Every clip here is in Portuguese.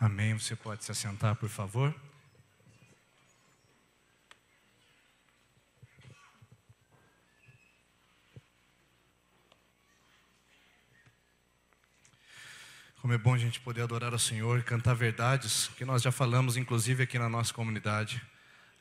Amém. Você pode se assentar, por favor. Como é bom a gente poder adorar ao Senhor e cantar verdades que nós já falamos, inclusive aqui na nossa comunidade.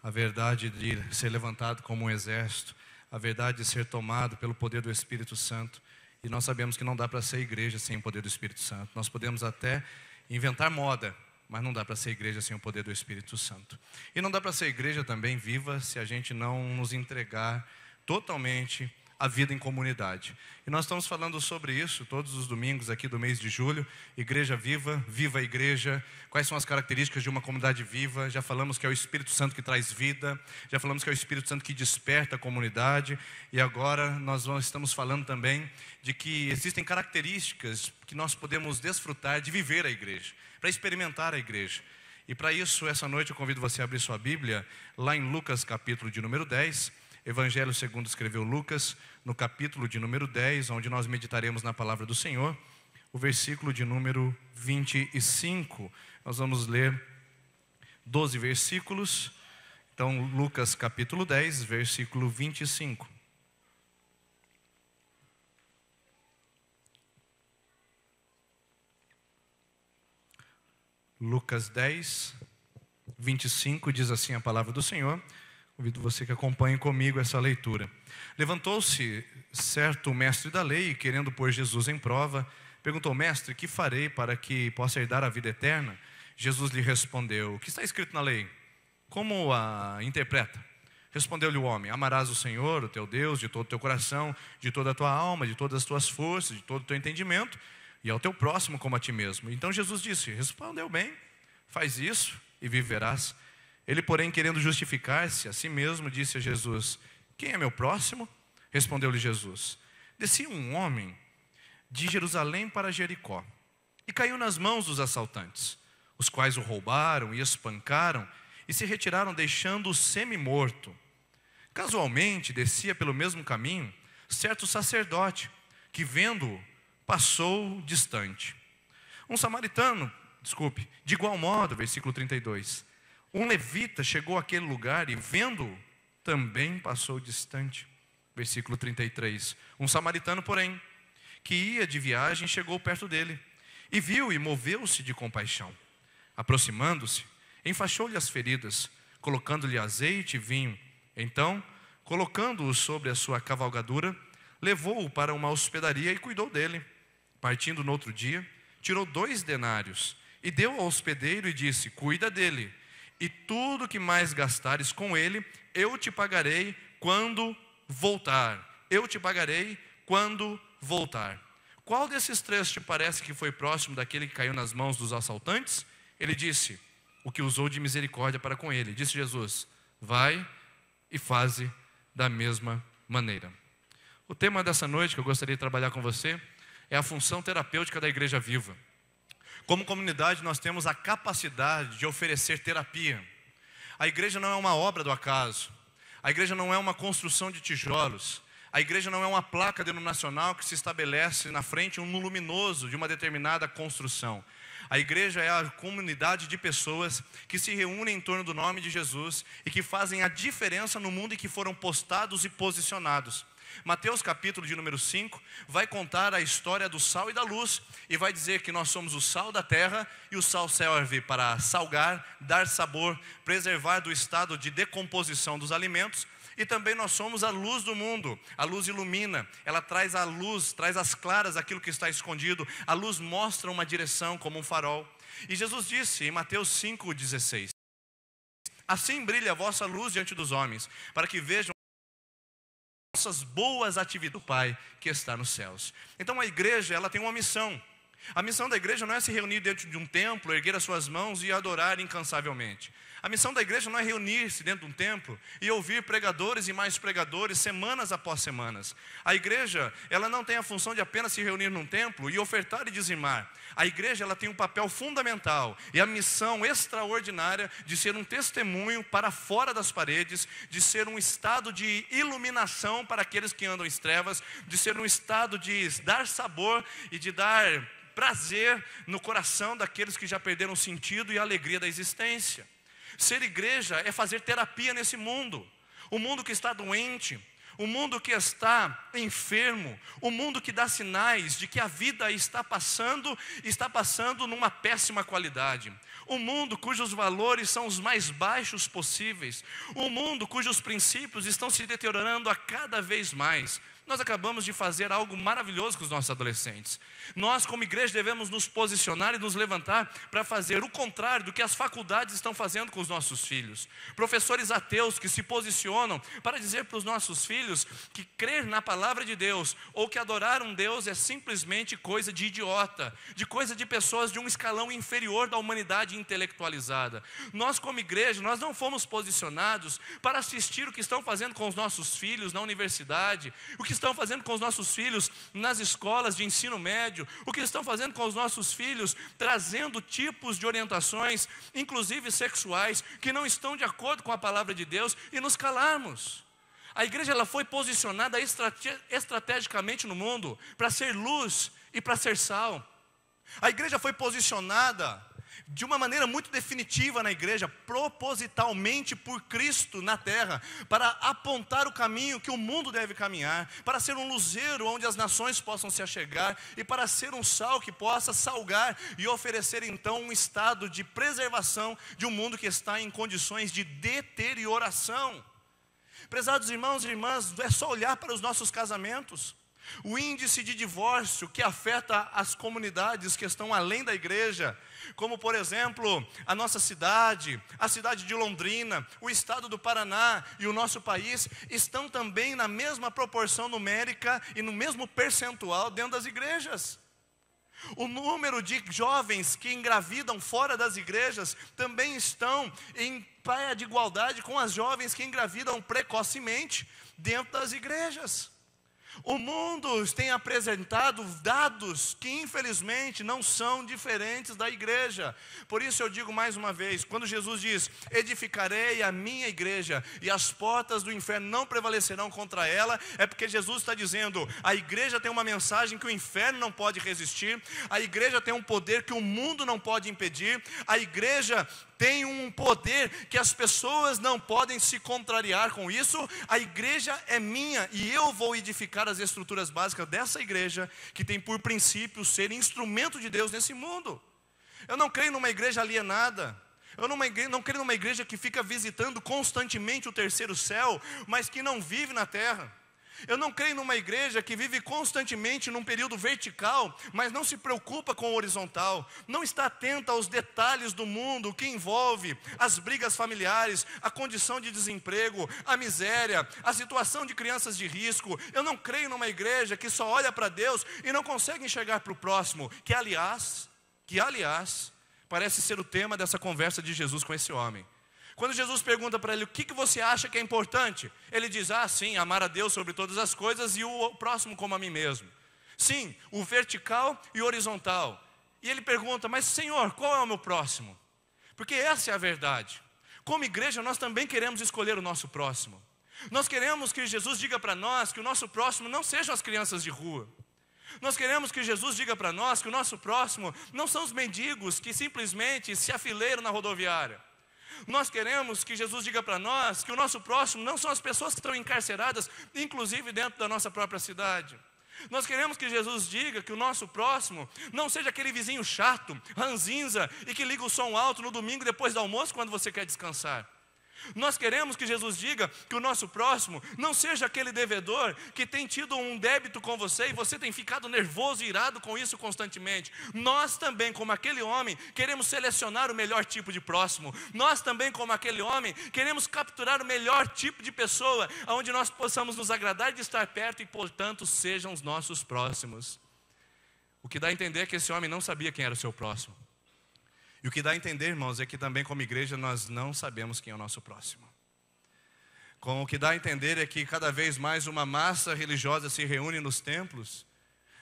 A verdade de ser levantado como um exército, a verdade de ser tomado pelo poder do Espírito Santo. E nós sabemos que não dá para ser igreja sem o poder do Espírito Santo. Nós podemos até inventar moda, mas não dá para ser igreja sem o poder do Espírito Santo. E não dá para ser igreja também viva se a gente não nos entregar totalmente à vida em comunidade. E nós estamos falando sobre isso todos os domingos aqui do mês de julho. Igreja viva, viva a igreja. Quais são as características de uma comunidade viva? Já falamos que é o Espírito Santo que traz vida. Já falamos que é o Espírito Santo que desperta a comunidade. E agora nós estamos falando também de que existem características que nós podemos desfrutar de viver a igreja, para experimentar a igreja. E para isso, essa noite eu convido você a abrir sua Bíblia lá em Lucas capítulo de número 10. Evangelho segundo escreveu Lucas, no capítulo de número 10, onde nós meditaremos na palavra do Senhor, o versículo de número 25. Nós vamos ler 12 versículos. Então, Lucas capítulo 10, versículo 25. Lucas 10, 25, diz assim a palavra do Senhor. Convido você que acompanhe comigo essa leitura. Levantou-se certo mestre da lei, querendo pôr Jesus em prova, perguntou: mestre, que farei para que possa herdar a vida eterna? Jesus lhe respondeu: o que está escrito na lei? Como a interpreta? Respondeu-lhe o homem: amarás o Senhor, o teu Deus, de todo o teu coração, de toda a tua alma, de todas as tuas forças, de todo o teu entendimento, e ao teu próximo como a ti mesmo. Então Jesus disse: respondeu bem, faz isso e viverás. Ele, porém, querendo justificar-se a si mesmo, disse a Jesus: quem é meu próximo? Respondeu-lhe Jesus: descia um homem de Jerusalém para Jericó e caiu nas mãos dos assaltantes, os quais o roubaram e espancaram e se retiraram, deixando-o semi-morto. Casualmente descia pelo mesmo caminho certo sacerdote, que vendo-o passou distante. De igual modo, versículo 32, um levita chegou àquele lugar e vendo-o também passou distante. Versículo 33, um samaritano, porém, que ia de viagem, chegou perto dele e viu e moveu-se de compaixão. Aproximando-se, enfaixou-lhe as feridas, colocando-lhe azeite e vinho. Então, colocando-o sobre a sua cavalgadura, levou-o para uma hospedaria e cuidou dele. Partindo no outro dia, tirou 2 denários e deu ao hospedeiro e disse: cuida dele, e tudo que mais gastares com ele, eu te pagarei quando voltar. Eu te pagarei quando voltar. Qual desses 3 te parece que foi próximo daquele que caiu nas mãos dos assaltantes? Ele disse: o que usou de misericórdia para com ele. Disse Jesus: vai e faze da mesma maneira. O tema dessa noite que eu gostaria de trabalhar com você é a função terapêutica da igreja viva. Como comunidade, nós temos a capacidade de oferecer terapia. A igreja não é uma obra do acaso. A igreja não é uma construção de tijolos. A igreja não é uma placa denominacional que se estabelece na frente um luminoso de uma determinada construção. A igreja é a comunidade de pessoas que se reúnem em torno do nome de Jesus e que fazem a diferença no mundo em que foram postados e posicionados. Mateus capítulo de número 5 vai contar a história do sal e da luz e vai dizer que nós somos o sal da terra, e o sal serve para salgar, dar sabor, preservar do estado de decomposição dos alimentos, e também nós somos a luz do mundo. A luz ilumina, ela traz a luz, traz às claras aquilo que está escondido. A luz mostra uma direção como um farol. E Jesus disse em Mateus 5,16: assim brilha a vossa luz diante dos homens, para que vejam nossas boas atividades do Pai que está nos céus. Então a igreja, ela tem uma missão. A missão da igreja não é se reunir dentro de um templo, erguer as suas mãos e adorar incansavelmente. A missão da igreja não é reunir-se dentro de um templo e ouvir pregadores e mais pregadores semanas após semanas. A igreja, ela não tem a função de apenas se reunir num templo e ofertar e dizimar. A igreja, ela tem um papel fundamental e a missão extraordinária de ser um testemunho para fora das paredes, de ser um estado de iluminação para aqueles que andam em trevas, de ser um estado de dar sabor e de dar prazer no coração daqueles que já perderam o sentido e a alegria da existência. Ser igreja é fazer terapia nesse mundo. O mundo que está doente, o mundo que está enfermo, o mundo que dá sinais de que a vida está passando numa péssima qualidade. O mundo cujos valores são os mais baixos possíveis. O mundo cujos princípios estão se deteriorando a cada vez mais. Nós acabamos de fazer algo maravilhoso com os nossos adolescentes. Nós, como igreja, devemos nos posicionar e nos levantar para fazer o contrário do que as faculdades estão fazendo com os nossos filhos. Professores ateus que se posicionam para dizer para os nossos filhos que crer na palavra de Deus ou que adorar um Deus é simplesmente coisa de idiota, de coisa de pessoas de um escalão inferior da humanidade intelectualizada. Nós, como igreja, nós não fomos posicionados para assistir o que estão fazendo com os nossos filhos na universidade, o que estão fazendo com os nossos filhos nas escolas de ensino médio, o que estão fazendo com os nossos filhos, trazendo tipos de orientações, inclusive sexuais, que não estão de acordo com a palavra de Deus, e nos calarmos. A igreja ela foi posicionada estrategicamente no mundo para ser luz e para ser sal. A igreja foi posicionada de uma maneira muito definitiva na igreja, propositalmente por Cristo na terra, para apontar o caminho que o mundo deve caminhar, para ser um luzeiro onde as nações possam se achegar, e para ser um sal que possa salgar e oferecer então um estado de preservação de um mundo que está em condições de deterioração. Prezados irmãos e irmãs, é só olhar para os nossos casamentos. O índice de divórcio que afeta as comunidades que estão além da igreja, como por exemplo, a nossa cidade, a cidade de Londrina, o estado do Paraná e o nosso país, estão também na mesma proporção numérica e no mesmo percentual dentro das igrejas. O número de jovens que engravidam fora das igrejas também estão em pé de igualdade com as jovens que engravidam precocemente dentro das igrejas. O mundo tem apresentado dados que infelizmente não são diferentes da igreja. Por isso eu digo mais uma vez, quando Jesus diz, edificarei a minha igreja e as portas do inferno não prevalecerão contra ela, é porque Jesus está dizendo, a igreja tem uma mensagem que o inferno não pode resistir, a igreja tem um poder que o mundo não pode impedir, a igreja tem um poder que as pessoas não podem se contrariar com isso. A igreja é minha e eu vou edificar as estruturas básicas dessa igreja, que tem por princípio ser instrumento de Deus nesse mundo. Eu não creio numa igreja alienada. Eu não creio numa igreja que fica visitando constantemente o terceiro céu, mas que não vive na terra. Eu não creio numa igreja que vive constantemente num período vertical, mas não se preocupa com o horizontal, não está atenta aos detalhes do mundo, o que envolve as brigas familiares, a condição de desemprego, a miséria, a situação de crianças de risco. Eu não creio numa igreja que só olha para Deus e não consegue enxergar para o próximo, que aliás, parece ser o tema dessa conversa de Jesus com esse homem. Quando Jesus pergunta para ele, o que você acha que é importante? Ele diz, sim, amar a Deus sobre todas as coisas e o próximo como a mim mesmo. Sim, o vertical e o horizontal. E ele pergunta, mas Senhor, qual é o meu próximo? Porque essa é a verdade. Como igreja, nós também queremos escolher o nosso próximo. Nós queremos que Jesus diga para nós que o nosso próximo não sejam as crianças de rua. Nós queremos que Jesus diga para nós que o nosso próximo não são os mendigos que simplesmente se afileiram na rodoviária. Nós queremos que Jesus diga para nós que o nosso próximo não são as pessoas que estão encarceradas, inclusive dentro da nossa própria cidade. Nós queremos que Jesus diga que o nosso próximo não seja aquele vizinho chato, ranzinza e que liga o som alto no domingo depois do almoço quando você quer descansar. Nós queremos que Jesus diga que o nosso próximo não seja aquele devedor que tem tido um débito com você e você tem ficado nervoso e irado com isso constantemente. Nós também, como aquele homem, queremos selecionar o melhor tipo de próximo. Nós também, como aquele homem, queremos capturar o melhor tipo de pessoa, onde nós possamos nos agradar de estar perto e, portanto, sejam os nossos próximos. O que dá a entender é que esse homem não sabia quem era o seu próximo. E o que dá a entender, irmãos, é que também como igreja nós não sabemos quem é o nosso próximo. O que dá a entender é que cada vez mais uma massa religiosa se reúne nos templos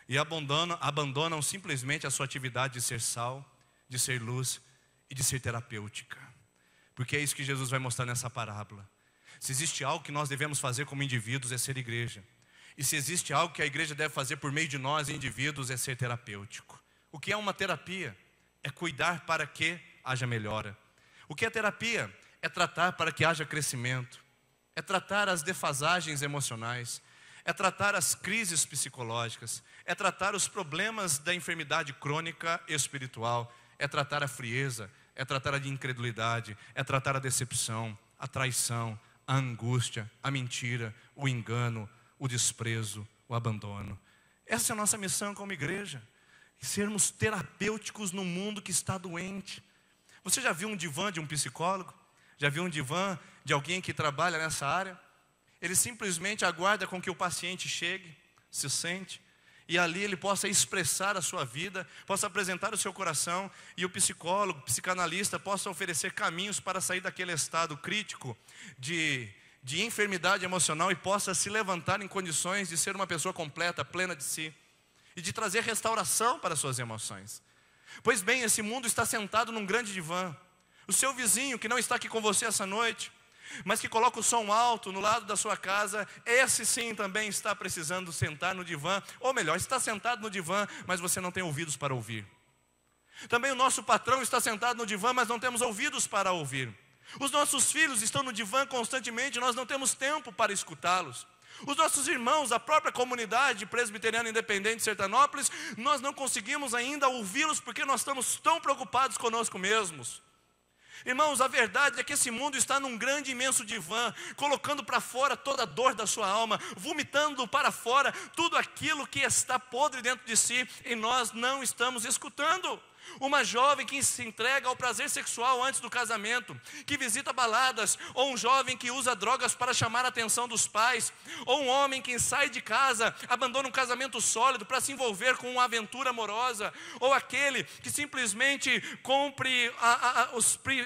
e abandonam simplesmente a sua atividade de ser sal, de ser luz e de ser terapêutica. Porque é isso que Jesus vai mostrar nessa parábola. Se existe algo que nós devemos fazer como indivíduos é ser igreja. E se existe algo que a igreja deve fazer por meio de nós, indivíduos, é ser terapêutico. O que é uma terapia? É cuidar para que haja melhora. O que é terapia? É tratar para que haja crescimento. É tratar as defasagens emocionais. É tratar as crises psicológicas. É tratar os problemas da enfermidade crônica e espiritual. É tratar a frieza. É tratar a incredulidade. É tratar a decepção, a traição, a angústia, a mentira, o engano, o desprezo, o abandono. Essa é a nossa missão como igreja. Sermos terapêuticos no mundo que está doente. Você já viu um divã de um psicólogo? Já viu um divã de alguém que trabalha nessa área? Ele simplesmente aguarda com que o paciente chegue, se sente, e ali ele possa expressar a sua vida, possa apresentar o seu coração, e o psicólogo, psicanalista, possa oferecer caminhos para sair daquele estado crítico de enfermidade emocional e possa se levantar em condições de ser uma pessoa completa, plena de si, e de trazer restauração para as suas emoções. Pois bem, esse mundo está sentado num grande divã. O seu vizinho que não está aqui com você essa noite, mas que coloca o som alto no lado da sua casa, esse sim também está precisando sentar no divã, ou melhor, está sentado no divã, mas você não tem ouvidos para ouvir. Também o nosso patrão está sentado no divã, mas não temos ouvidos para ouvir. Os nossos filhos estão no divã constantemente, nós não temos tempo para escutá-los. Os nossos irmãos, a própria comunidade presbiteriana independente de Sertanópolis, nós não conseguimos ainda ouvi-los porque nós estamos tão preocupados conosco mesmos. Irmãos, a verdade é que esse mundo está num grande, imenso divã, colocando para fora toda a dor da sua alma, vomitando para fora tudo aquilo que está podre dentro de si, e nós não estamos escutando. Uma jovem que se entrega ao prazer sexual antes do casamento, que visita baladas, ou um jovem que usa drogas para chamar a atenção dos pais, ou um homem que sai de casa, abandona um casamento sólido para se envolver com uma aventura amorosa, ou aquele que simplesmente cumpre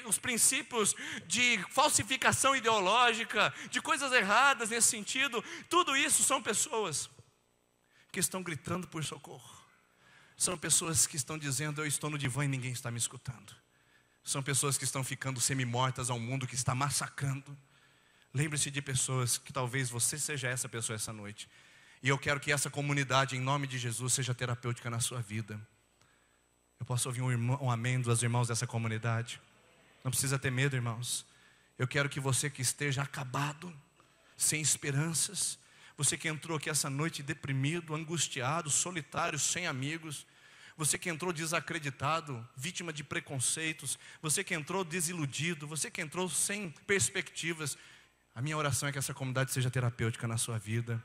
os princípios de falsificação ideológica, de coisas erradas nesse sentido. Tudo isso são pessoas que estão gritando por socorro. São pessoas que estão dizendo: eu estou no divã e ninguém está me escutando. São pessoas que estão ficando semi-mortas ao mundo que está massacrando. Lembre-se de pessoas que talvez você seja essa pessoa essa noite. E eu quero que essa comunidade, em nome de Jesus, seja terapêutica na sua vida. Eu posso ouvir um amém dos irmãos dessa comunidade? Não precisa ter medo, irmãos. Eu quero que você que esteja acabado, sem esperanças, você que entrou aqui essa noite deprimido, angustiado, solitário, sem amigos, você que entrou desacreditado, vítima de preconceitos, você que entrou desiludido, você que entrou sem perspectivas, a minha oração é que essa comunidade seja terapêutica na sua vida.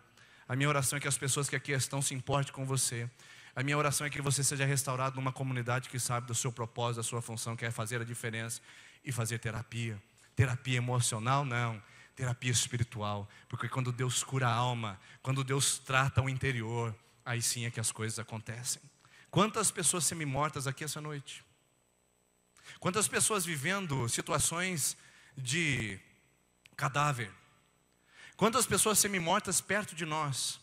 A minha oração é que as pessoas que aqui estão se importem com você. A minha oração é que você seja restaurado numa comunidade que sabe do seu propósito, da sua função, que é fazer a diferença e fazer terapia. Terapia emocional, não. Terapia espiritual, porque quando Deus cura a alma, quando Deus trata o interior, aí sim é que as coisas acontecem. Quantas pessoas semi-mortas aqui essa noite? Quantas pessoas vivendo situações de cadáver? Quantas pessoas semi-mortas perto de nós?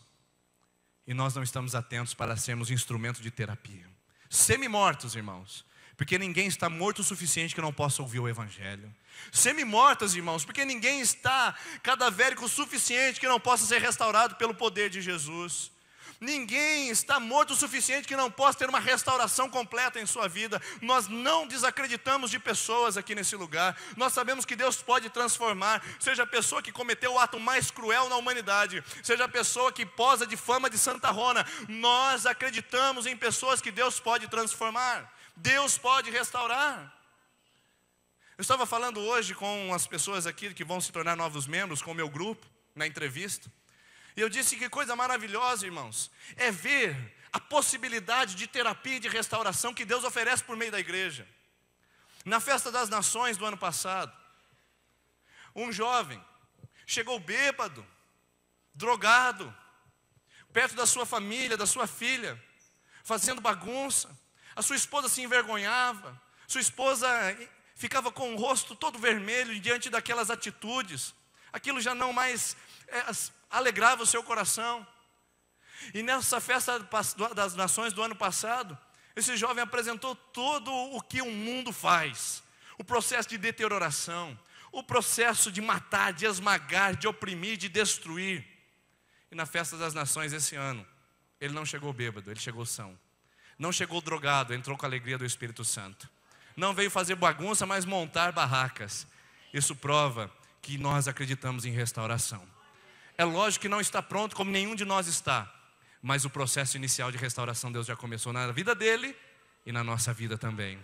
E nós não estamos atentos para sermos instrumento de terapia. Semi-mortos, irmãos. Porque ninguém está morto o suficiente que não possa ouvir o Evangelho. Semi-mortas, irmãos, porque ninguém está cadavérico o suficiente que não possa ser restaurado pelo poder de Jesus. Ninguém está morto o suficiente que não possa ter uma restauração completa em sua vida. Nós não desacreditamos de pessoas aqui nesse lugar. Nós sabemos que Deus pode transformar. Seja a pessoa que cometeu o ato mais cruel na humanidade, seja a pessoa que posa de fama de Santa Rona, nós acreditamos em pessoas que Deus pode transformar. Deus pode restaurar. Eu estava falando hoje com as pessoas aqui que vão se tornar novos membros, com o meu grupo, na entrevista. E eu disse que coisa maravilhosa, irmãos, é ver a possibilidade de terapia e de restauração que Deus oferece por meio da igreja. Na Festa das Nações do ano passado, um jovem chegou bêbado, drogado, perto da sua família, da sua filha, fazendo bagunça. A sua esposa se envergonhava, sua esposa ficava com o rosto todo vermelho diante daquelas atitudes. Aquilo já não mais alegrava o seu coração. E nessa Festa das Nações do ano passado, esse jovem apresentou tudo o que o mundo faz. O processo de deterioração, o processo de matar, de esmagar, de oprimir, de destruir. E na Festa das Nações esse ano, ele não chegou bêbado, ele chegou são. Não chegou drogado, entrou com a alegria do Espírito Santo. Não veio fazer bagunça, mas montar barracas. Isso prova que nós acreditamos em restauração. É lógico que não está pronto, como nenhum de nós está. Mas o processo inicial de restauração Deus já começou na vida dele e na nossa vida também.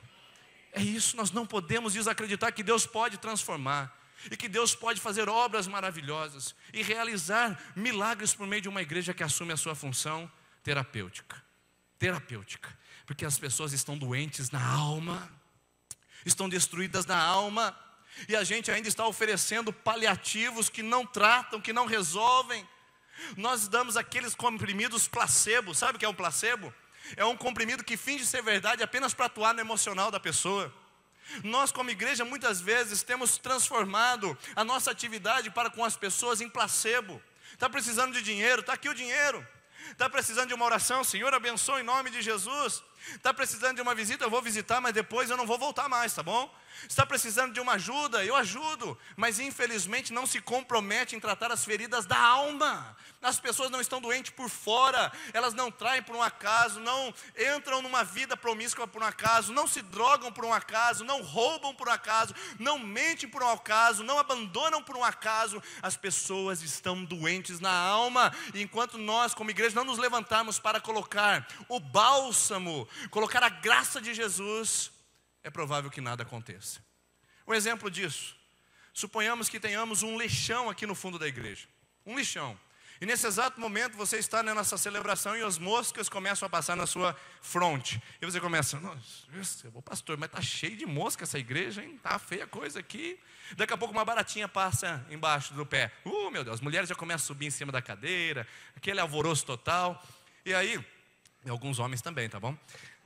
É isso, nós não podemos desacreditar que Deus pode transformar. E que Deus pode fazer obras maravilhosas. E realizar milagres por meio de uma igreja que assume a sua função terapêutica. Terapêutica. Porque as pessoas estão doentes na alma. Estão destruídas na alma. E a gente ainda está oferecendo paliativos que não tratam, que não resolvem. Nós damos aqueles comprimidos placebo. Sabe o que é um placebo? É um comprimido que finge ser verdade apenas para atuar no emocional da pessoa. Nós como igreja muitas vezes temos transformado a nossa atividade para com as pessoas em placebo. Está precisando de dinheiro? Está aqui o dinheiro. Está precisando de uma oração? Senhor, abençoe em nome de Jesus. Está precisando de uma visita? Eu vou visitar, mas depois eu não vou voltar mais, tá bom? Está precisando de uma ajuda? Eu ajudo. Mas infelizmente não se compromete em tratar as feridas da alma. As pessoas não estão doentes por fora. Elas não traem por um acaso, não entram numa vida promíscua por um acaso, não se drogam por um acaso, não roubam por um acaso, não mentem por um acaso, não abandonam por um acaso. As pessoas estão doentes na alma. E enquanto nós como igreja não nos levantarmos para colocar o bálsamo, colocar a graça de Jesus, é provável que nada aconteça. Um exemplo disso, suponhamos que tenhamos um lixão aqui no fundo da igreja. Um lixão. E nesse exato momento você está nessa celebração e as moscas começam a passar na sua fronte. E você começa, nossa, pastor, mas está cheio de mosca essa igreja, hein? Está feia a coisa aqui. Daqui a pouco uma baratinha passa embaixo do pé. Meu Deus, as mulheres já começam a subir em cima da cadeira, aquele alvoroço total. E aí, e alguns homens também, tá bom?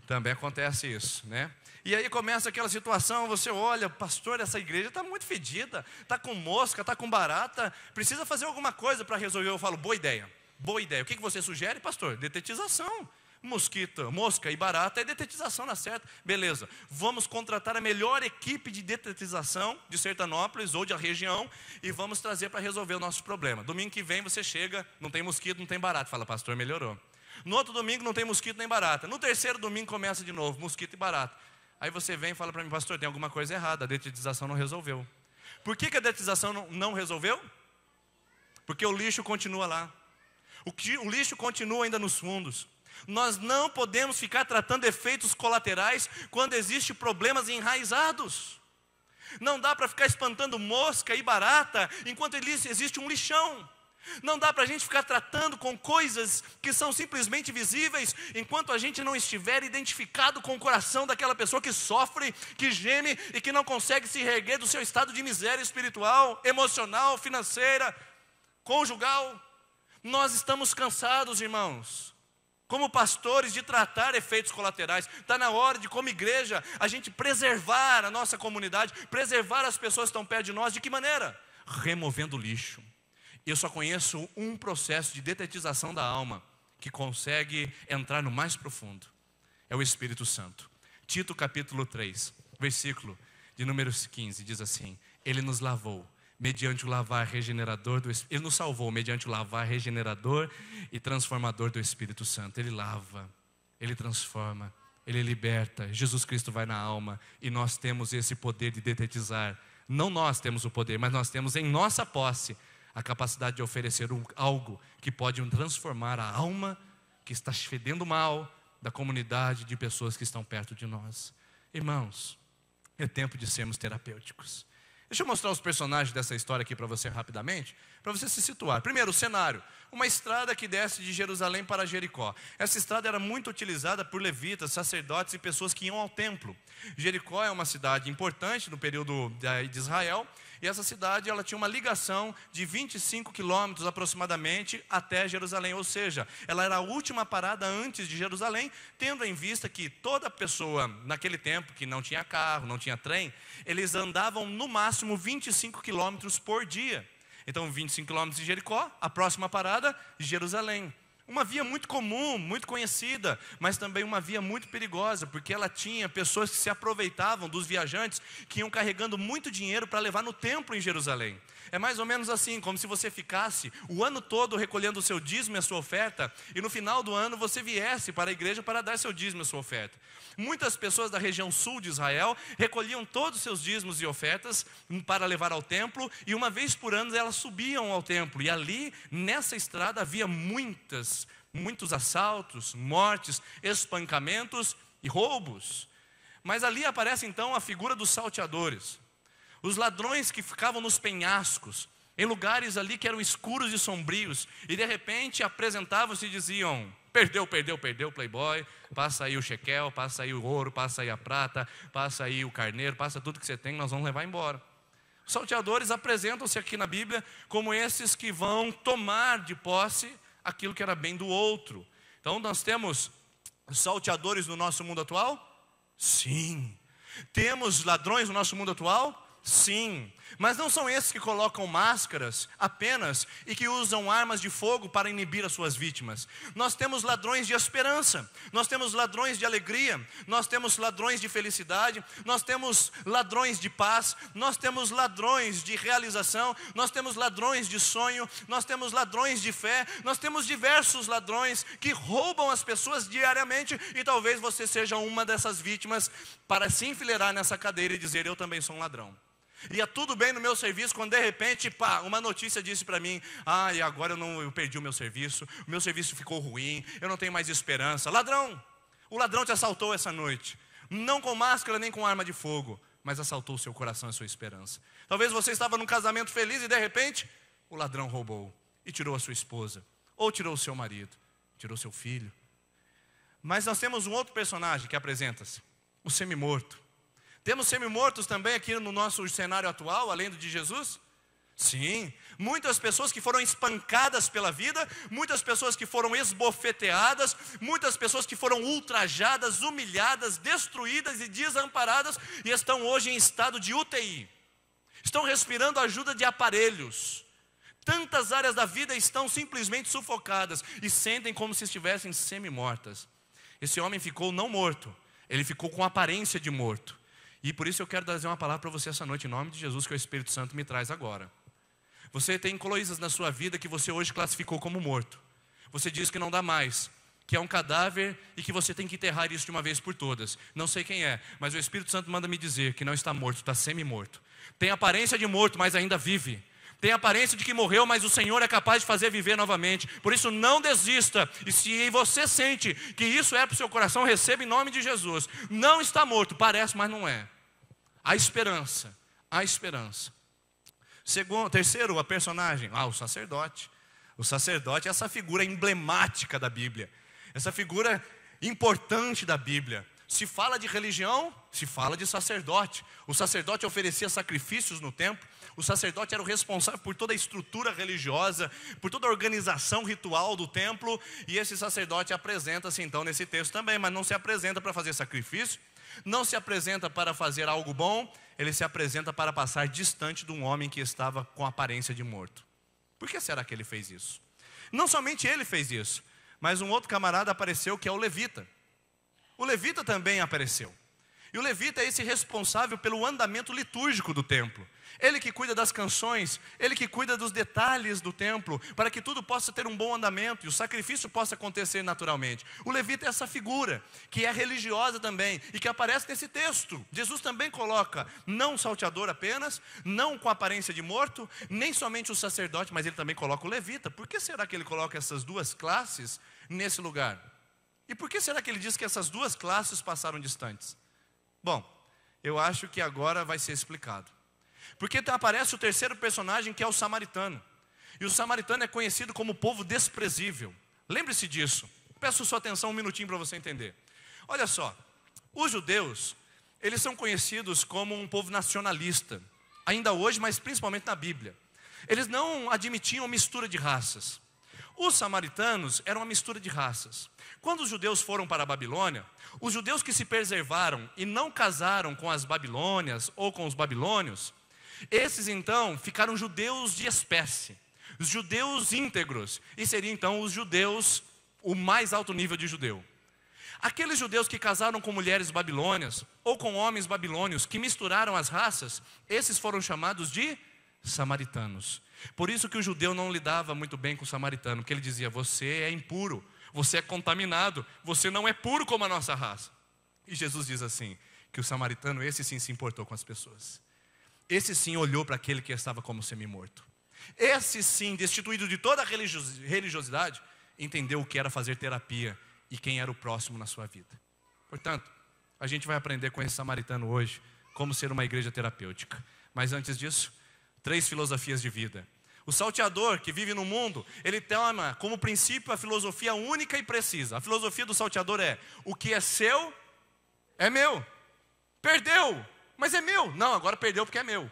Também acontece isso, né? E aí começa aquela situação, você olha, pastor, essa igreja está muito fedida, está com mosca, está com barata, precisa fazer alguma coisa para resolver. Eu falo, boa ideia, boa ideia. O que você sugere, pastor? Detetização. Mosquito, mosca e barata é detetização na certa. Beleza, vamos contratar a melhor equipe de detetização de Sertanópolis ou da região e vamos trazer para resolver o nosso problema. Domingo que vem você chega, não tem mosquito, não tem barata. Fala, pastor, melhorou. No outro domingo não tem mosquito nem barata. No terceiro domingo começa de novo, mosquito e barata. Aí você vem e fala para mim, pastor, tem alguma coisa errada, a detetização não resolveu. Por que a detetização não resolveu? Porque o lixo continua lá. O lixo continua ainda nos fundos. Nós não podemos ficar tratando efeitos colaterais quando existem problemas enraizados. Não dá para ficar espantando mosca e barata enquanto existe um lixão. Não dá para a gente ficar tratando com coisas que são simplesmente visíveis, enquanto a gente não estiver identificado com o coração daquela pessoa que sofre, que geme e que não consegue se reerguer do seu estado de miséria espiritual, emocional, financeira, conjugal. Nós estamos cansados, irmãos, como pastores, de tratar efeitos colaterais. Está na hora de, como igreja, a gente preservar a nossa comunidade, preservar as pessoas que estão perto de nós. De que maneira? Removendo o lixo. Eu só conheço um processo de detetização da alma que consegue entrar no mais profundo. É o Espírito Santo. Tito capítulo 3, versículo de número 15, diz assim: Ele nos lavou mediante o lavar regenerador do Espírito. Ele nos salvou mediante o lavar regenerador e transformador do Espírito Santo. Ele lava, Ele transforma, Ele liberta. Jesus Cristo vai na alma e nós temos esse poder de detetizar. Não nós temos o poder, mas nós temos em nossa posse a capacidade de oferecer algo que pode transformar a alma que está fedendo mal da comunidade de pessoas que estão perto de nós. Irmãos, é tempo de sermos terapêuticos. Deixa eu mostrar os personagens dessa história aqui para você rapidamente, para você se situar. Primeiro, o cenário. Uma estrada que desce de Jerusalém para Jericó. Essa estrada era muito utilizada por levitas, sacerdotes e pessoas que iam ao templo. Jericó é uma cidade importante no período de Israel. E essa cidade, ela tinha uma ligação de 25 quilômetros aproximadamente até Jerusalém. Ou seja, ela era a última parada antes de Jerusalém, tendo em vista que toda pessoa naquele tempo que não tinha carro, não tinha trem, eles andavam no máximo 25 quilômetros por dia. Então 25 quilômetros de Jericó, a próxima parada, Jerusalém. Uma via muito comum, muito conhecida, mas também uma via muito perigosa, porque ela tinha pessoas que se aproveitavam dos viajantes que iam carregando muito dinheiro para levar no templo em Jerusalém. É mais ou menos assim, como se você ficasse o ano todo recolhendo o seu dízimo e a sua oferta, e no final do ano você viesse para a igreja para dar seu dízimo e a sua oferta. Muitas pessoas da região sul de Israel recolhiam todos os seus dízimos e ofertas para levar ao templo, e uma vez por ano elas subiam ao templo, e ali, nessa estrada, havia muitos assaltos, mortes, espancamentos e roubos. Mas ali aparece então a figura dos salteadores. Os ladrões que ficavam nos penhascos, em lugares ali que eram escuros e sombrios, e de repente apresentavam-se e diziam: perdeu, Playboy, passa aí o shekel, passa aí o ouro, passa aí a prata, passa aí o carneiro, passa tudo que você tem, nós vamos levar embora. Os salteadores apresentam-se aqui na Bíblia como esses que vão tomar de posse aquilo que era bem do outro. Então nós temos salteadores no nosso mundo atual? Sim. Temos ladrões no nosso mundo atual? Sim, mas não são esses que colocam máscaras apenas e que usam armas de fogo para inibir as suas vítimas. Nós temos ladrões de esperança, nós temos ladrões de alegria, nós temos ladrões de felicidade, nós temos ladrões de paz, nós temos ladrões de realização, nós temos ladrões de sonho, nós temos ladrões de fé, nós temos diversos ladrões que roubam as pessoas diariamente, e talvez você seja uma dessas vítimas para se enfileirar nessa cadeira e dizer: eu também sou um ladrão. Ia tudo bem no meu serviço, quando de repente, uma notícia disse para mim: e agora eu perdi o meu serviço ficou ruim, eu não tenho mais esperança. Ladrão! O ladrão te assaltou essa noite, não com máscara nem com arma de fogo, mas assaltou o seu coração e a sua esperança. Talvez você estava num casamento feliz e de repente, o ladrão roubou e tirou a sua esposa, ou tirou o seu marido, tirou seu filho. Mas nós temos um outro personagem que apresenta-se, o semi-morto. Temos semi-mortos também aqui no nosso cenário atual, além do de Jesus? Sim, muitas pessoas que foram espancadas pela vida, muitas pessoas que foram esbofeteadas, muitas pessoas que foram ultrajadas, humilhadas, destruídas e desamparadas, e estão hoje em estado de UTI. Estão respirando a ajuda de aparelhos. Tantas áreas da vida estão simplesmente sufocadas e sentem como se estivessem semi-mortas. Esse homem ficou não morto, ele ficou com aparência de morto. E por isso eu quero trazer uma palavra para você essa noite, em nome de Jesus, que o Espírito Santo me traz agora. Você tem coisas na sua vida que você hoje classificou como morto. Você diz que não dá mais, que é um cadáver e que você tem que enterrar isso de uma vez por todas. Não sei quem é, mas o Espírito Santo manda me dizer que não está morto, está semi-morto. Tem aparência de morto, mas ainda vive. Tem aparência de que morreu, mas o Senhor é capaz de fazer viver novamente. Por isso não desista. E se você sente que isso é para o seu coração, receba em nome de Jesus. Não está morto, parece, mas não é. A esperança, a esperança. Terceiro, a personagem, o sacerdote. O sacerdote é essa figura emblemática da Bíblia, essa figura importante da Bíblia. Se fala de religião, se fala de sacerdote. O sacerdote oferecia sacrifícios no templo. O sacerdote era o responsável por toda a estrutura religiosa, por toda a organização ritual do templo. E esse sacerdote apresenta-se então nesse texto também, mas não se apresenta para fazer sacrifício, não se apresenta para fazer algo bom, ele se apresenta para passar distante de um homem que estava com aparência de morto. Por que será que ele fez isso? Não somente ele fez isso, mas um outro camarada apareceu, que é o levita. O levita também apareceu. E o levita é esse responsável pelo andamento litúrgico do templo. Ele que cuida das canções, ele que cuida dos detalhes do templo, para que tudo possa ter um bom andamento e o sacrifício possa acontecer naturalmente. O levita é essa figura, que é religiosa também, e que aparece nesse texto. Jesus também coloca, não o salteador apenas, não com aparência de morto, nem somente o sacerdote, mas ele também coloca o levita. Por que será que ele coloca essas duas classes nesse lugar? E por que será que ele diz que essas duas classes passaram distantes? Bom, eu acho que agora vai ser explicado. Porque aparece o terceiro personagem, que é o samaritano. E o samaritano é conhecido como povo desprezível. Lembre-se disso. Peço sua atenção um minutinho para você entender. Olha só, os judeus, eles são conhecidos como um povo nacionalista. Ainda hoje, mas principalmente na Bíblia. Eles não admitiam mistura de raças. Os samaritanos eram uma mistura de raças. Quando os judeus foram para a Babilônia, os judeus que se preservaram e não casaram com as babilônias ou com os babilônios, esses então ficaram judeus de espécie, os judeus íntegros, e seriam então os judeus o mais alto nível de judeu. Aqueles judeus que casaram com mulheres babilônias ou com homens babilônios, que misturaram as raças, esses foram chamados de samaritanos. Por isso que o judeu não lidava muito bem com o samaritano, porque ele dizia: você é impuro, você é contaminado, você não é puro como a nossa raça. E Jesus diz assim, que o samaritano, esse sim se importou com as pessoas. Esse sim olhou para aquele que estava como semi-morto. Esse sim, destituído de toda a religiosidade, entendeu o que era fazer terapia e quem era o próximo na sua vida. Portanto, a gente vai aprender com esse samaritano hoje como ser uma igreja terapêutica. Mas antes disso, 3 filosofias de vida. O salteador que vive no mundo, ele toma como princípio a filosofia única e precisa. A filosofia do salteador é: o que é seu, é meu. Perdeu, mas é meu. Não, agora perdeu porque é meu.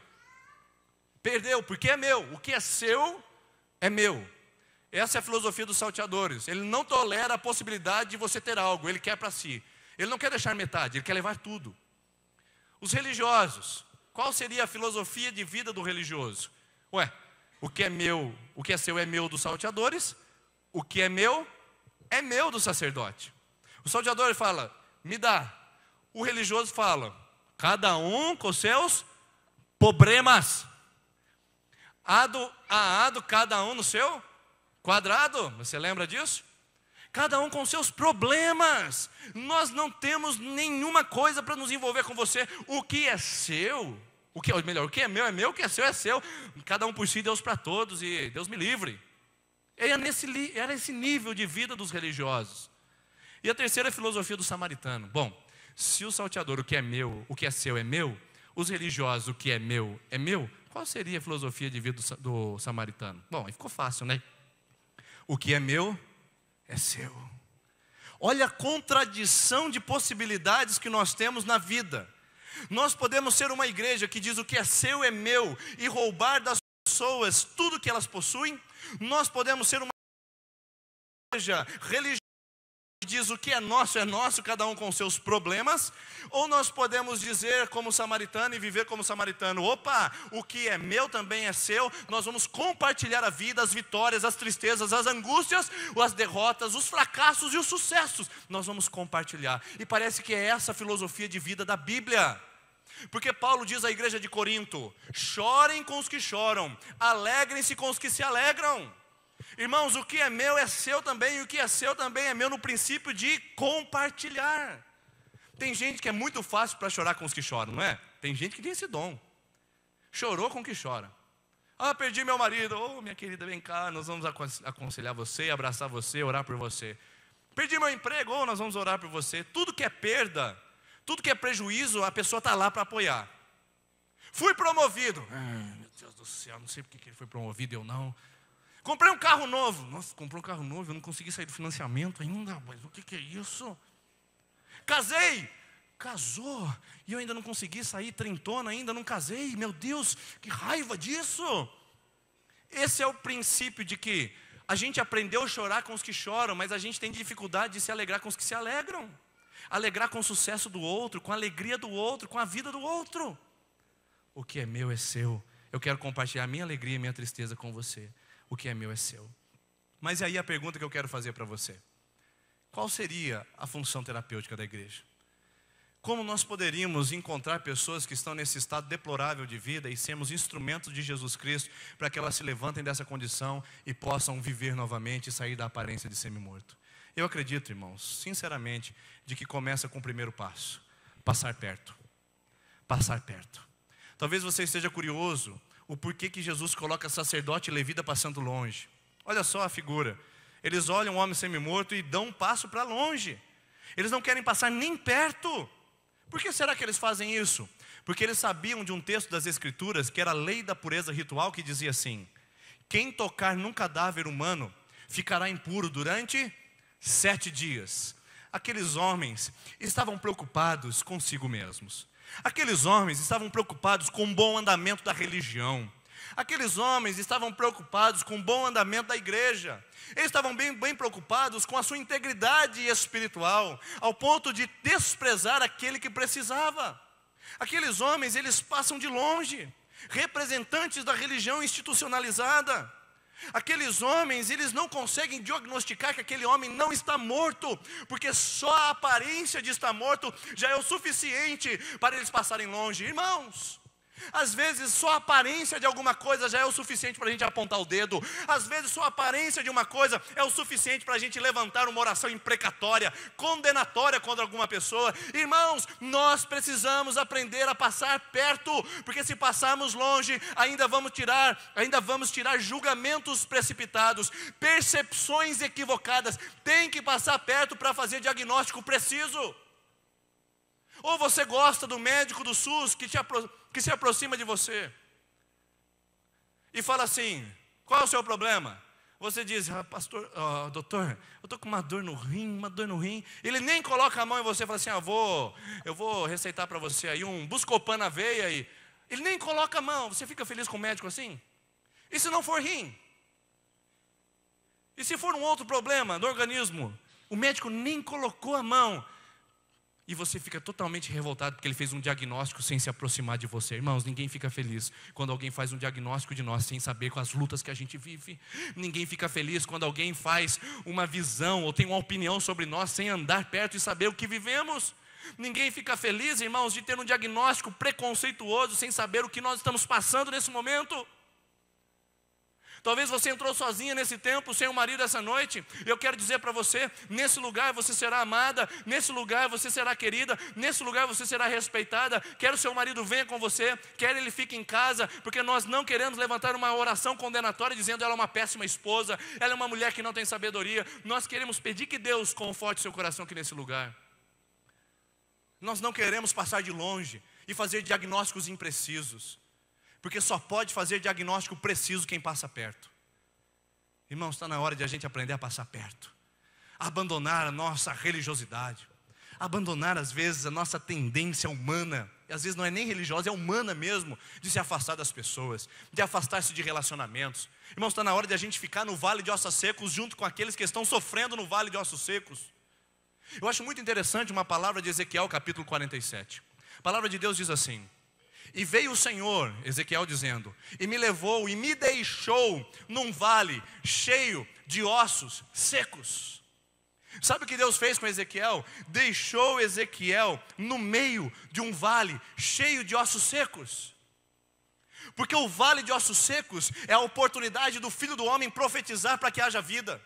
Perdeu porque é meu. O que é seu, é meu. Essa é a filosofia dos salteadores. Ele não tolera a possibilidade de você ter algo, ele quer para si. Ele não quer deixar metade, ele quer levar tudo. Os religiosos, qual seria a filosofia de vida do religioso? O que é meu, o que é seu é meu dos salteadores, o que é meu do sacerdote. O salteador fala: me dá. O religioso fala: cada um com seus problemas. Cada um no seu quadrado, você lembra disso? Cada um com seus problemas. Nós não temos nenhuma coisa para nos envolver com você. O que é seu, o que é meu, o que é seu. Cada um por si, Deus para todos, e Deus me livre. Era esse nível de vida dos religiosos. E a terceira é a filosofia do samaritano. Bom, se o salteador, o que é meu, o que é seu é meu, os religiosos, o que é meu, qual seria a filosofia de vida do samaritano? Bom, aí ficou fácil, né? O que é meu, é seu. Olha a contradição de possibilidades que nós temos na vida. Nós podemos ser uma igreja que diz: o que é seu é meu, e roubar das pessoas tudo que elas possuem. Nós podemos ser uma igreja religiosa que diz: o que é nosso, cada um com seus problemas. Ou nós podemos dizer como samaritano e viver como samaritano: opa, o que é meu também é seu. Nós vamos compartilhar a vida, as vitórias, as tristezas, as angústias, as derrotas, os fracassos e os sucessos. Nós vamos compartilhar. E parece que é essa a filosofia de vida da Bíblia. Porque Paulo diz à igreja de Corinto: chorem com os que choram, alegrem-se com os que se alegram. Irmãos, o que é meu é seu também, e o que é seu também é meu, no princípio de compartilhar. Tem gente que é muito fácil para chorar com os que choram, não é? Tem gente que tem esse dom. Chorou com o que chora. Perdi meu marido. Minha querida, vem cá, nós vamos aconselhar você, abraçar você, orar por você. Perdi meu emprego, nós vamos orar por você. Tudo que é perda, tudo que é prejuízo, a pessoa está lá para apoiar. Fui promovido. Meu Deus do céu, não sei porque que ele foi promovido, eu não. Comprei um carro novo. Nossa, comprou um carro novo, eu não consegui sair do financiamento ainda, mas o que é isso? Casei. Casou. E eu ainda não consegui sair, trintona ainda, não casei. Meu Deus, que raiva disso. Esse é o princípio de que a gente aprendeu a chorar com os que choram, mas a gente tem dificuldade de se alegrar com os que se alegram. Alegrar com o sucesso do outro, com a alegria do outro, com a vida do outro. O que é meu é seu. Eu quero compartilhar a minha alegria e a minha tristeza com você. O que é meu é seu. Mas aí a pergunta que eu quero fazer para você: qual seria a função terapêutica da igreja? Como nós poderíamos encontrar pessoas que estão nesse estado deplorável de vida e sermos instrumentos de Jesus Cristo para que elas se levantem dessa condição e possam viver novamente e sair da aparência de semi-morto? Eu acredito, irmãos, sinceramente, de que começa com o primeiro passo: passar perto. Passar perto. Talvez você esteja curioso o porquê que Jesus coloca sacerdote e levita passando longe. Olha só a figura. Eles olham o homem semi-morto e dão um passo para longe. Eles não querem passar nem perto. Por que será que eles fazem isso? Porque eles sabiam de um texto das Escrituras, que era a lei da pureza ritual, que dizia assim: quem tocar num cadáver humano ficará impuro durante 7 dias. Aqueles homens estavam preocupados consigo mesmos. Aqueles homens estavam preocupados com o bom andamento da religião. Aqueles homens estavam preocupados com o bom andamento da igreja. Eles estavam bem preocupados com a sua integridade espiritual, ao ponto de desprezar aquele que precisava. Aqueles homens, eles passam de longe, representantes da religião institucionalizada. Aqueles homens, eles não conseguem diagnosticar que aquele homem não está morto, porque só a aparência de estar morto já é o suficiente para eles passarem longe. Irmãos, às vezes só a aparência de alguma coisa já é o suficiente para a gente apontar o dedo. Às vezes só a aparência de uma coisa é o suficiente para a gente levantar uma oração imprecatória, condenatória contra alguma pessoa. Irmãos, nós precisamos aprender a passar perto, porque se passarmos longe, ainda vamos tirar julgamentos precipitados, percepções equivocadas. Tem que passar perto para fazer diagnóstico preciso. Ou você gosta do médico do SUS que se aproxima de você e fala assim: qual é o seu problema? Você diz: pastor, doutor, eu estou com uma dor no rim. Ele nem coloca a mão em você e fala assim: eu vou receitar para você aí um Buscopan na veia. Ele nem coloca a mão. Você fica feliz com o médico assim? E se não for rim? E se for um outro problema do organismo? O médico nem colocou a mão. E você fica totalmente revoltado porque ele fez um diagnóstico sem se aproximar de você. Irmãos, ninguém fica feliz quando alguém faz um diagnóstico de nós sem saber com as lutas que a gente vive. Ninguém fica feliz quando alguém faz uma visão ou tem uma opinião sobre nós sem andar perto e saber o que vivemos. Ninguém fica feliz, irmãos, de ter um diagnóstico preconceituoso sem saber o que nós estamos passando nesse momento. Talvez você entrou sozinha nesse tempo, sem um marido essa noite. Eu quero dizer para você, nesse lugar você será amada, nesse lugar você será querida, nesse lugar você será respeitada. Quer o seu marido venha com você, quer ele fique em casa, porque nós não queremos levantar uma oração condenatória dizendo ela é uma péssima esposa, ela é uma mulher que não tem sabedoria. Nós queremos pedir que Deus conforte seu coração aqui nesse lugar. Nós não queremos passar de longe e fazer diagnósticos imprecisos, porque só pode fazer diagnóstico preciso quem passa perto. Irmãos, está na hora de a gente aprender a passar perto, abandonar a nossa religiosidade, abandonar às vezes a nossa tendência humana, e às vezes não é nem religiosa, é humana mesmo, de se afastar das pessoas, de afastar-se de relacionamentos. Irmãos, está na hora de a gente ficar no vale de ossos secos junto com aqueles que estão sofrendo no vale de ossos secos. Eu acho muito interessante uma palavra de Ezequiel capítulo 47. A palavra de Deus diz assim: e veio o Senhor, Ezequiel dizendo, e me levou e me deixou num vale cheio de ossos secos. Sabe o que Deus fez com Ezequiel? Deixou Ezequiel no meio de um vale cheio de ossos secos. Porque o vale de ossos secos é a oportunidade do Filho do Homem profetizar para que haja vida.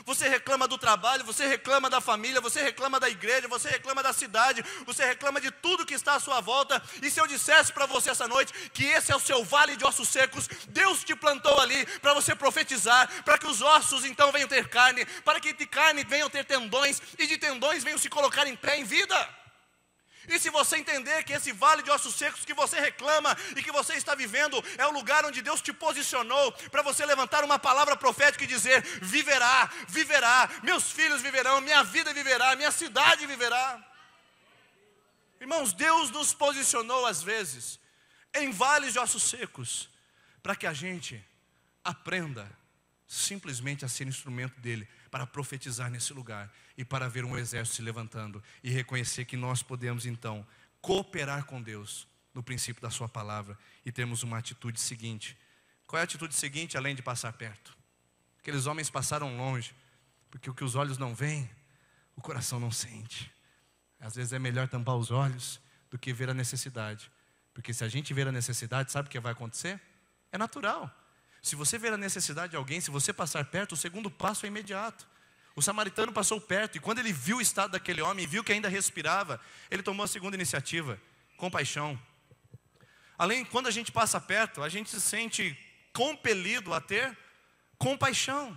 Você reclama do trabalho, você reclama da família, você reclama da igreja, você reclama da cidade, você reclama de tudo que está à sua volta. E se eu dissesse para você essa noite que esse é o seu vale de ossos secos, Deus te plantou ali para você profetizar, para que os ossos então venham ter carne, para que de carne venham ter tendões, e de tendões venham se colocar em pé em vida. E se você entender que esse vale de ossos secos que você reclama e que você está vivendo é o lugar onde Deus te posicionou para você levantar uma palavra profética e dizer: viverá, viverá, meus filhos viverão, minha vida viverá, minha cidade viverá. Irmãos, Deus nos posicionou às vezes em vales de ossos secos para que a gente aprenda simplesmente a ser instrumento dele para profetizar nesse lugar e para ver um exército se levantando e reconhecer que nós podemos então cooperar com Deus no princípio da sua palavra e termos uma atitude seguinte. Qual é a atitude seguinte além de passar perto? Aqueles homens passaram longe, porque o que os olhos não veem, o coração não sente. Às vezes é melhor tampar os olhos do que ver a necessidade, porque se a gente ver a necessidade, sabe o que vai acontecer? É natural. Se você ver a necessidade de alguém, se você passar perto, o segundo passo é imediato. O samaritano passou perto e quando ele viu o estado daquele homem, viu que ainda respirava, ele tomou a segunda iniciativa: compaixão. Além, quando a gente passa perto, a gente se sente compelido a ter compaixão,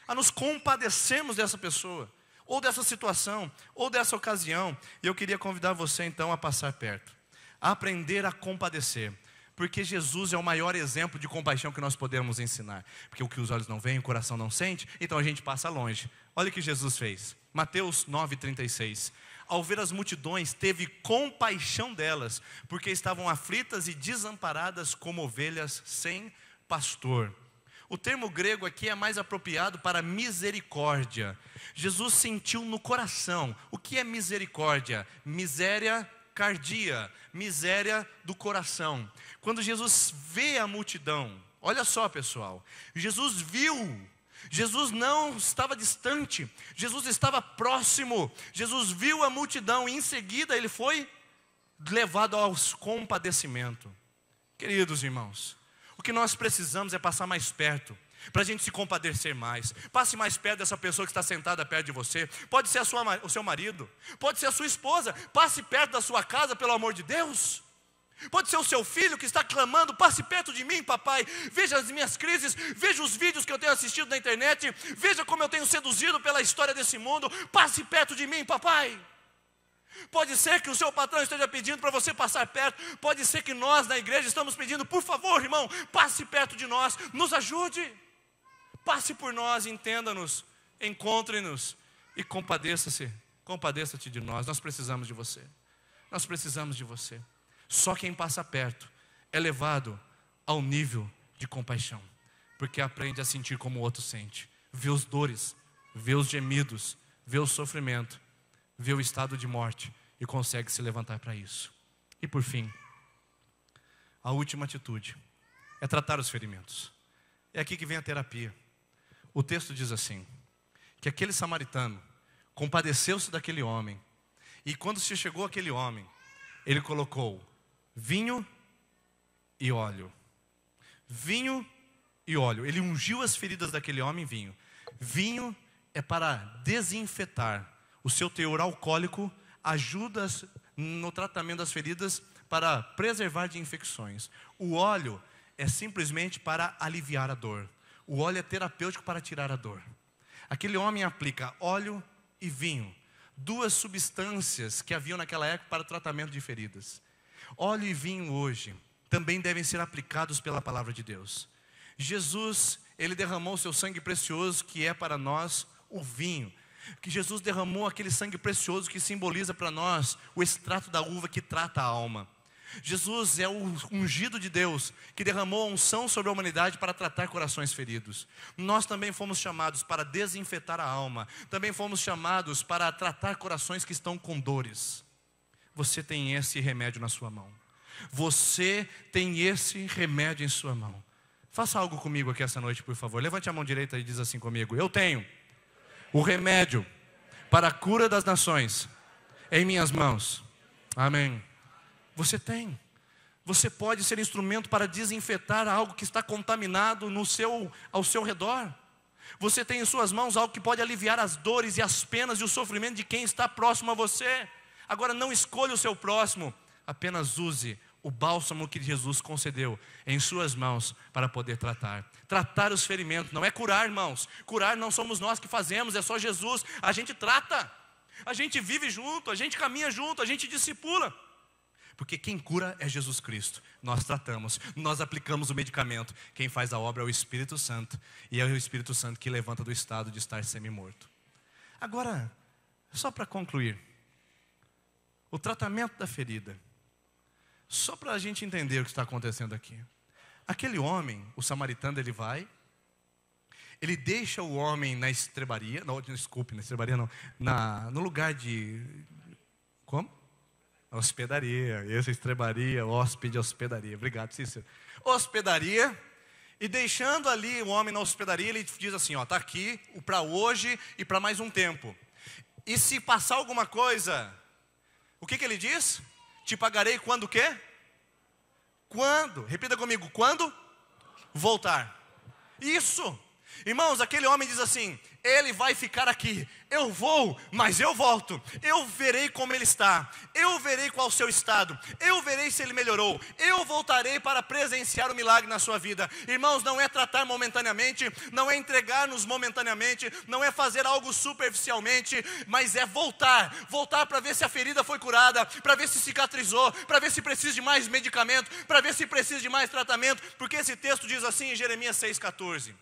a nos compadecermos dessa pessoa, ou dessa situação, ou dessa ocasião. E eu queria convidar você então a passar perto, a aprender a compadecer. Porque Jesus é o maior exemplo de compaixão que nós podemos ensinar. Porque o que os olhos não veem, o coração não sente, então a gente passa longe. Olha o que Jesus fez. Mateus 9,36. Ao ver as multidões, teve compaixão delas, porque estavam aflitas e desamparadas como ovelhas sem pastor. O termo grego aqui é mais apropriado para misericórdia. Jesus sentiu no coração. O que é misericórdia? Miséria cardia, miséria do coração. Quando Jesus vê a multidão, Olha só, pessoal, Jesus viu, Jesus não estava distante, Jesus estava próximo, Jesus viu a multidão e em seguida ele foi levado ao compadecimento. Queridos irmãos, o que nós precisamos é passar mais perto, para a gente se compadecer mais. Passe mais perto dessa pessoa que está sentada perto de você. Pode ser o seu marido, pode ser a sua esposa. Passe perto da sua casa, pelo amor de Deus. Pode ser o seu filho que está clamando: passe perto de mim, papai. Veja as minhas crises, veja os vídeos que eu tenho assistido na internet, veja como eu tenho seduzido pela história desse mundo. Passe perto de mim, papai. Pode ser que o seu patrão esteja pedindo para você passar perto. Pode ser que nós na igreja estamos pedindo: por favor, irmão, passe perto de nós, nos ajude. Passe por nós, entenda-nos, encontre-nos e compadeça-te de nós. Nós precisamos de você. Nós precisamos de você. Só quem passa perto é levado ao nível de compaixão, porque aprende a sentir como o outro sente. Vê os dores, vê os gemidos, vê o sofrimento, vê o estado de morte e consegue se levantar para isso. E por fim, a última atitude é tratar os ferimentos. É aqui que vem a terapia. O texto diz assim, que aquele samaritano compadeceu-se daquele homem, e quando se chegou aquele homem, ele colocou vinho e óleo. Vinho e óleo. Ele ungiu as feridas daquele homem em vinho. Vinho é para desinfetar. O seu teor alcoólico ajuda no tratamento das feridas para preservar de infecções. O óleo é simplesmente para aliviar a dor. O óleo é terapêutico para tirar a dor. Aquele homem aplica óleo e vinho, duas substâncias que haviam naquela época para o tratamento de feridas. Óleo e vinho hoje também devem ser aplicados pela palavra de Deus. Jesus, ele derramou o seu sangue precioso, que é para nós o vinho. Que Jesus derramou aquele sangue precioso que simboliza para nós o extrato da uva que trata a alma. Jesus é o ungido de Deus, que derramou a unção sobre a humanidade para tratar corações feridos. Nós também fomos chamados para desinfetar a alma. Também fomos chamados para tratar corações que estão com dores. Você tem esse remédio na sua mão. Você tem esse remédio em sua mão. Faça algo comigo aqui essa noite, por favor. Levante a mão direita e diz assim comigo: eu tenho o remédio para a cura das nações em minhas mãos. Amém. Você tem. Você pode ser instrumento para desinfetar algo que está contaminado ao seu redor. Você tem em suas mãos algo que pode aliviar as dores e as penas e o sofrimento de quem está próximo a você. Agora não escolha o seu próximo, apenas use o bálsamo que Jesus concedeu em suas mãos para poder tratar. Tratar os ferimentos não é curar, irmãos. Curar não somos nós que fazemos, é só Jesus. A gente trata, a gente vive junto, a gente caminha junto, a gente discipula. Porque quem cura é Jesus Cristo. Nós tratamos, nós aplicamos o medicamento. Quem faz a obra é o Espírito Santo. E é o Espírito Santo que levanta do estado de estar semi-morto. Agora, só para concluir, o tratamento da ferida. Só para a gente entender o que está acontecendo aqui. Aquele homem, o samaritano, ele deixa o homem na estrebaria, não, desculpe, na estrebaria não, no lugar de, como? Hospedaria, estrebaria, hóspede, hospedaria, obrigado Cícero. Hospedaria, e deixando ali o homem na hospedaria, ele diz assim, ó, está aqui para hoje e para mais um tempo. E se passar alguma coisa, o que ele diz? Te pagarei quando o quê? Quando? Repita comigo, quando? Voltar. Isso. Irmãos, aquele homem diz assim, ele vai ficar aqui, eu vou, mas eu volto, eu verei como ele está, eu verei qual o seu estado, eu verei se ele melhorou, eu voltarei para presenciar o milagre na sua vida. Irmãos, não é tratar momentaneamente, não é entregar-nos momentaneamente, não é fazer algo superficialmente, mas é voltar para ver se a ferida foi curada, para ver se cicatrizou, para ver se precisa de mais medicamento, para ver se precisa de mais tratamento, porque esse texto diz assim em Jeremias 6,14,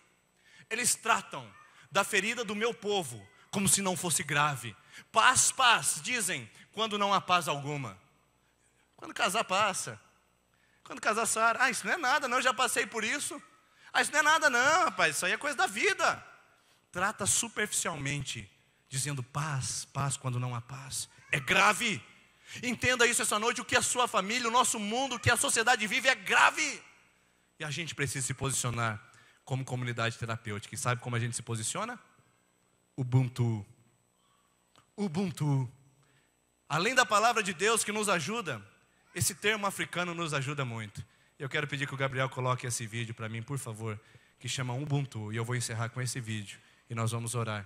eles tratam da ferida do meu povo como se não fosse grave. Paz, paz, dizem, quando não há paz alguma. Quando casar passa. Quando casar sara. Isso não é nada não, eu já passei por isso. Isso não é nada não, rapaz, isso aí é coisa da vida. Trata superficialmente, dizendo paz, paz quando não há paz. É grave. Entenda isso essa noite, o que a sua família, o nosso mundo, o que a sociedade vive é grave. E a gente precisa se posicionar como comunidade terapêutica. E sabe como a gente se posiciona? Ubuntu. Ubuntu. Além da palavra de Deus que nos ajuda, esse termo africano nos ajuda muito. Eu quero pedir que o Gabriel coloque esse vídeo para mim, por favor, que chama Ubuntu. E eu vou encerrar com esse vídeo. E nós vamos orar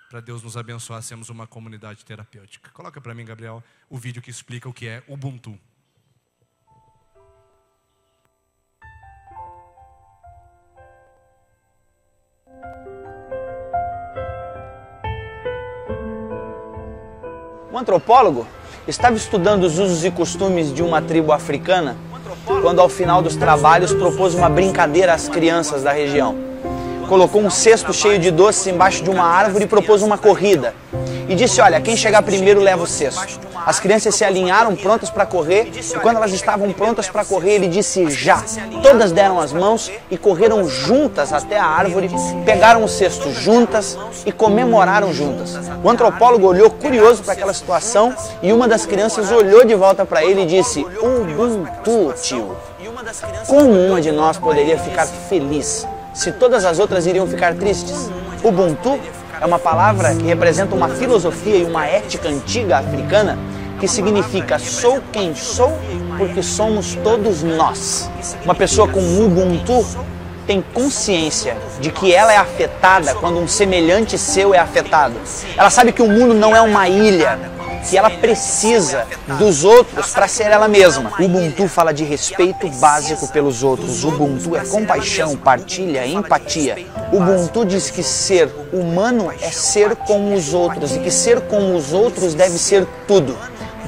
para Deus nos abençoar, sermos uma comunidade terapêutica. Coloca para mim, Gabriel, o vídeo que explica o que é Ubuntu. Um antropólogo estava estudando os usos e costumes de uma tribo africana quando, ao final dos trabalhos, propôs uma brincadeira às crianças da região. Colocou um cesto cheio de doces embaixo de uma árvore e propôs uma corrida. E disse, olha, quem chegar primeiro leva o cesto. As crianças se alinharam prontas para correr e quando elas estavam prontas para correr, ele disse já. Todas deram as mãos e correram juntas até a árvore, pegaram o cesto juntas e comemoraram juntas. O antropólogo olhou curioso para aquela situação e uma das crianças olhou de volta para ele e disse, Ubuntu, tio. Como uma de nós poderia ficar feliz se todas as outras iriam ficar tristes? Ubuntu é uma palavra que representa uma filosofia e uma ética antiga africana que significa sou quem sou porque somos todos nós. Uma pessoa com Ubuntu tem consciência de que ela é afetada quando um semelhante seu é afetado. Ela sabe que o mundo não é uma ilha, que ela precisa dos outros para ser ela mesma. Ubuntu fala de respeito básico pelos outros. Ubuntu é compaixão, partilha, empatia. Ubuntu diz que ser humano é ser como os outros e que ser como os outros deve ser tudo.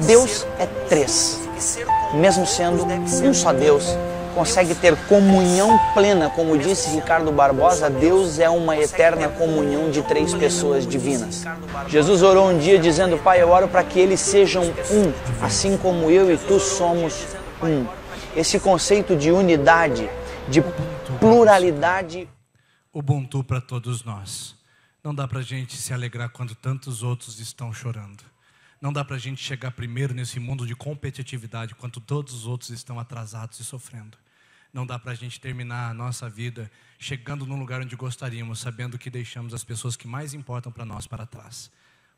Deus é três. Mesmo sendo um só Deus, consegue ter comunhão plena, como disse Ricardo Barbosa, Deus é uma eterna comunhão de três pessoas divinas. Jesus orou um dia dizendo, Pai, eu oro para que eles sejam um, assim como eu e tu somos um. Esse conceito de unidade, de pluralidade. Ubuntu para todos nós. Não dá para a gente se alegrar quando tantos outros estão chorando. Não dá para a gente chegar primeiro nesse mundo de competitividade quando todos os outros estão atrasados e sofrendo. Não dá para a gente terminar a nossa vida chegando num lugar onde gostaríamos, sabendo que deixamos as pessoas que mais importam para nós para trás.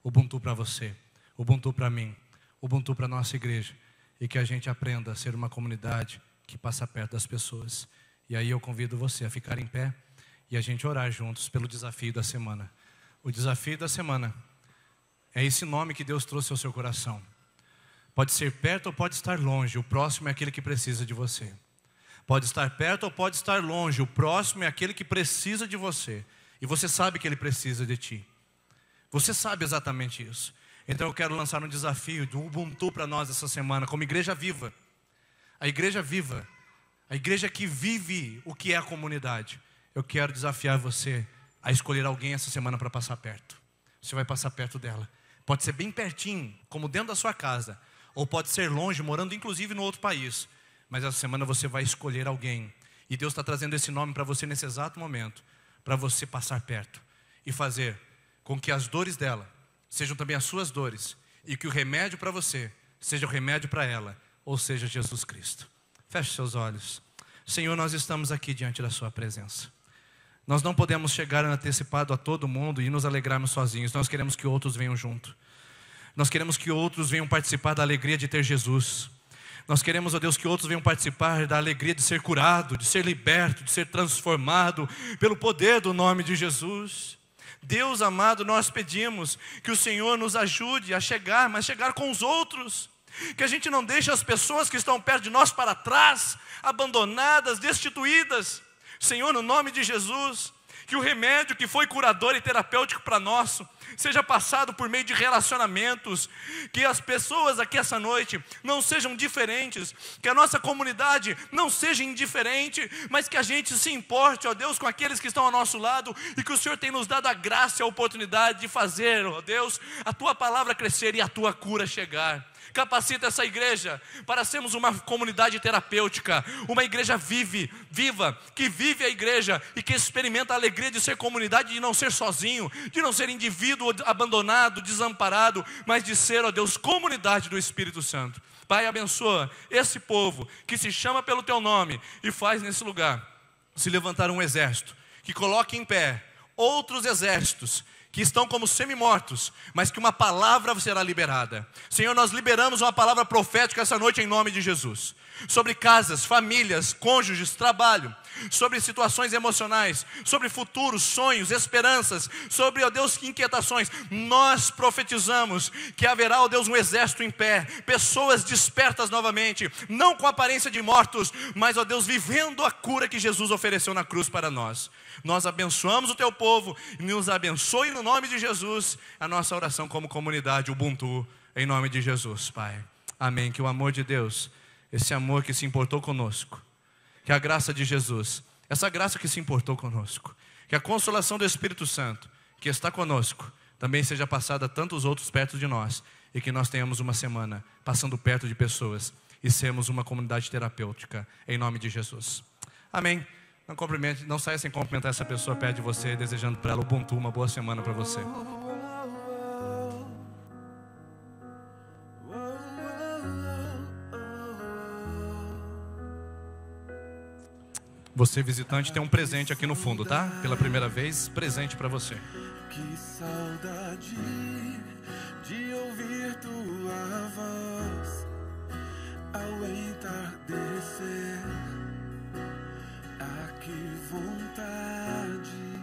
Ubuntu para você, Ubuntu para mim, Ubuntu para a nossa igreja. E que a gente aprenda a ser uma comunidade que passa perto das pessoas. E aí eu convido você a ficar em pé e a gente orar juntos pelo desafio da semana. O desafio da semana é esse nome que Deus trouxe ao seu coração. Pode ser perto ou pode estar longe. O próximo é aquele que precisa de você. Pode estar perto ou pode estar longe. O próximo é aquele que precisa de você. E você sabe que ele precisa de ti. Você sabe exatamente isso. Então eu quero lançar um desafio do Ubuntu para nós essa semana, como igreja viva. A igreja viva. A igreja que vive o que é a comunidade. Eu quero desafiar você a escolher alguém essa semana para passar perto. Você vai passar perto dela. Pode ser bem pertinho, como dentro da sua casa. Ou pode ser longe, morando inclusive no outro país. Mas essa semana você vai escolher alguém. E Deus está trazendo esse nome para você nesse exato momento. Para você passar perto. E fazer com que as dores dela sejam também as suas dores. E que o remédio para você seja o remédio para ela. Ou seja, Jesus Cristo. Feche seus olhos. Senhor, nós estamos aqui diante da sua presença. Nós não podemos chegar antecipado a todo mundo e nos alegrarmos sozinhos. Nós queremos que outros venham junto. Nós queremos que outros venham participar da alegria de ter Jesus. Nós queremos, ó Deus, que outros venham participar da alegria de ser curado, de ser liberto, de ser transformado pelo poder do nome de Jesus. Deus amado, nós pedimos que o Senhor nos ajude a chegar, mas chegar com os outros. Que a gente não deixe as pessoas que estão perto de nós para trás, abandonadas, destituídas. Senhor, no nome de Jesus, que o remédio que foi curador e terapêutico para nós seja passado por meio de relacionamentos, que as pessoas aqui essa noite não sejam diferentes, que a nossa comunidade não seja indiferente, mas que a gente se importe, ó Deus, com aqueles que estão ao nosso lado e que o Senhor tem nos dado a graça e a oportunidade de fazer, ó Deus, a Tua palavra crescer e a Tua cura chegar. Capacita essa igreja para sermos uma comunidade terapêutica, uma igreja viva, que vive a igreja e que experimenta a alegria de ser comunidade, de não ser sozinho, de não ser indivíduo abandonado, desamparado, mas de ser, ó Deus, comunidade do Espírito Santo. Pai, abençoa esse povo que se chama pelo Teu nome e faz nesse lugar se levantar um exército que coloque em pé outros exércitos que estão como semi-mortos, mas que uma palavra será liberada. Senhor, nós liberamos uma palavra profética essa noite em nome de Jesus. Sobre casas, famílias, cônjuges, trabalho, sobre situações emocionais, sobre futuros, sonhos, esperanças, sobre, ó Deus, inquietações. Nós profetizamos que haverá, ó Deus, um exército em pé, pessoas despertas novamente, não com aparência de mortos, mas, ó Deus, vivendo a cura que Jesus ofereceu na cruz para nós. Nós abençoamos o teu povo e nos abençoe no nome de Jesus a nossa oração como comunidade Ubuntu, em nome de Jesus, Pai. Amém. Que o amor de Deus, esse amor que se importou conosco, que a graça de Jesus, essa graça que se importou conosco, que a consolação do Espírito Santo, que está conosco, também seja passada a tantos outros perto de nós, e que nós tenhamos uma semana passando perto de pessoas e sermos uma comunidade terapêutica, em nome de Jesus. Amém. Não saia sem cumprimentar essa pessoa perto de você, desejando para ela Ubuntu, uma boa semana para você. Você, visitante, tem um presente aqui no fundo, tá? Pela primeira vez, presente para você. Que saudade de ouvir tua voz ao entardecer. Ah, que vontade